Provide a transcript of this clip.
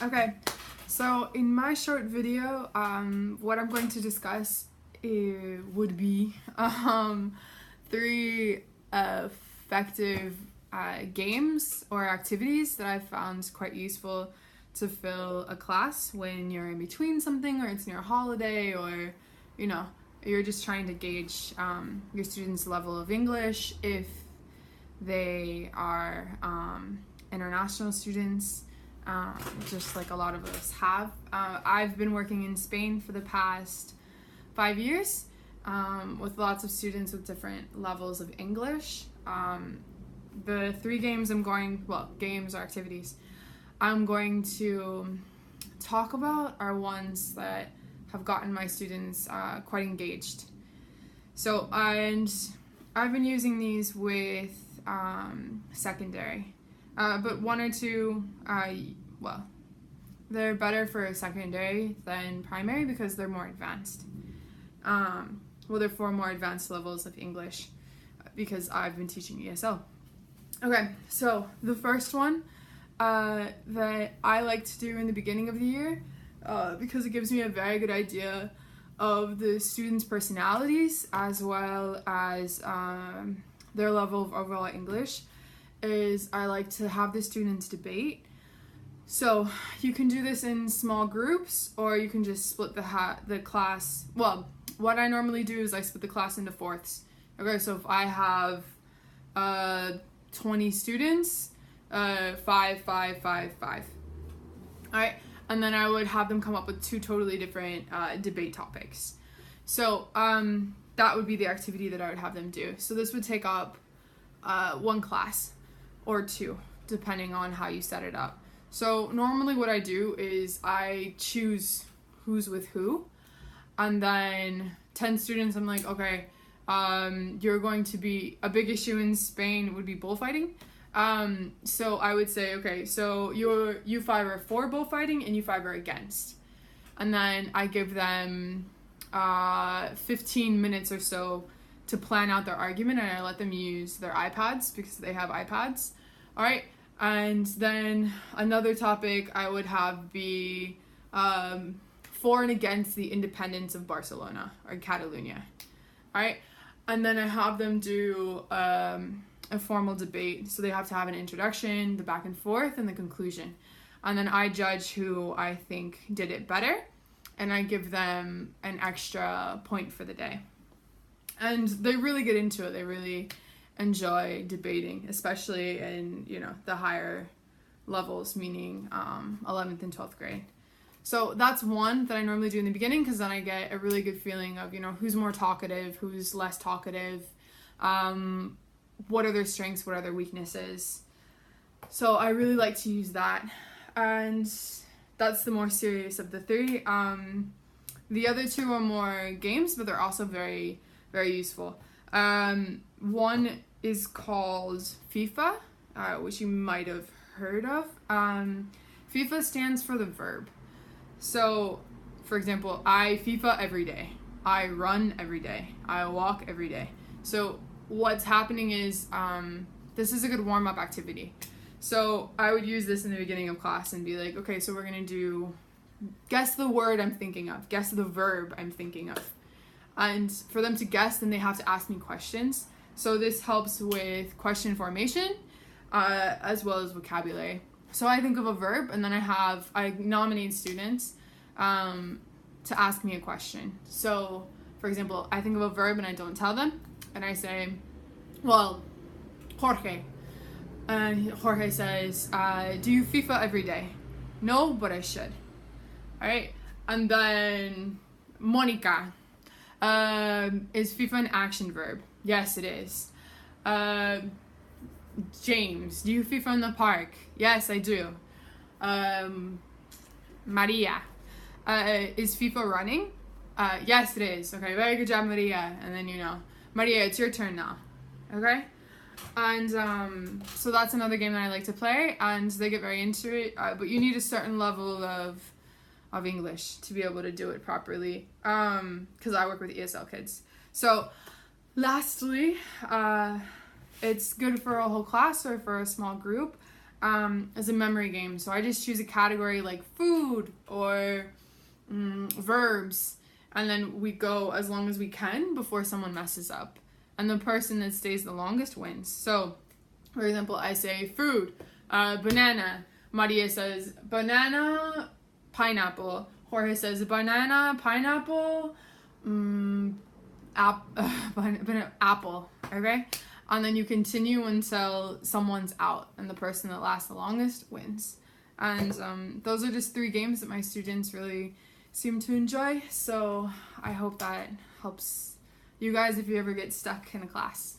Okay, so in my short video, what I'm going to discuss would be three effective games or activities that I found quite useful to fill a class when you're in between something, or it's near a holiday, or you're just trying to gauge your students' level of English, if they are international students, just like a lot of us have. I've been working in Spain for the past 5 years with lots of students with different levels of English. The three games games or activities I'm going to talk about are ones that have gotten my students quite engaged. So, and I've been using these with secondary, but one or two, they're better for secondary than primary because they're more advanced. They're for more advanced levels of English because I've been teaching ESL. Okay, so the first one that I like to do in the beginning of the year, because it gives me a very good idea of the students' personalities as well as their level of overall English, is I like to have the students debate. So you can do this in small groups, or you can just split the class. Well, what I normally do is I split the class into fourths. Okay, so if I have 20 students, 5, 5, 5, 5. Alright, and then I would have them come up with two totally different debate topics. So that would be the activity that I would have them do. So this would take up one class or two, depending on how you set it up. So normally what I do is I choose who's with who, and then 10 students, I'm like, okay, you're going to be, a big issue in Spain would be bullfighting. So I would say, okay, so you five are for bullfighting and you five are against. And then I give them 15 minutes or so to plan out their argument, and I let them use their iPads because they have iPads. All right. And then another topic I would have be for and against the independence of Barcelona or Catalonia. All right. And then I have them do a formal debate. So they have to have an introduction, the back and forth, and the conclusion. And then I judge who I think did it better, and I give them an extra point for the day. And they really get into it. They really enjoy debating, especially in, the higher levels, meaning 11th and 12th grade. So that's one that I normally do in the beginning, because then I get a really good feeling of, who's more talkative, who's less talkative, what are their strengths, what are their weaknesses. So I really like to use that. And that's the more serious of the three. The other two are more games, but they're also very, very useful. One is called FIFA, which you might have heard of. FIFA stands for the verb. So, for example, I FIFA every day. I run every day. I walk every day. So what's happening is, this is a good warm-up activity. So I would use this in the beginning of class and be like, okay, so we're going to do, guess the word I'm thinking of, guess the verb I'm thinking of. And for them to guess, then they have to ask me questions. So this helps with question formation, as well as vocabulary. So I think of a verb, and then I nominate students to ask me a question. So, for example, I think of a verb and I don't tell them, and I say, well, Jorge. And Jorge says, do you FIFA every day? No, but I should. All right. And then Monica. Is FIFA an action verb? Yes, it is. James, do you FIFA in the park? Yes, I do. Maria, is FIFA running? Yes, it is. Okay, very good job, Maria. And then, Maria, it's your turn now. Okay? And so that's another game that I like to play, and they get very into it. But you need a certain level of English to be able to do it properly, because I work with ESL kids. So lastly, it's good for a whole class or for a small group, as a memory game. So I just choose a category like food or verbs, and then we go as long as we can before someone messes up. And the person that stays the longest wins. So, for example, I say food, banana. Maria says banana, pineapple. Jorge says banana, pineapple, apple. Okay? And then you continue until someone's out, and the person that lasts the longest wins. And those are just 3 games that my students really seem to enjoy. So I hope that helps you guys if you ever get stuck in a class.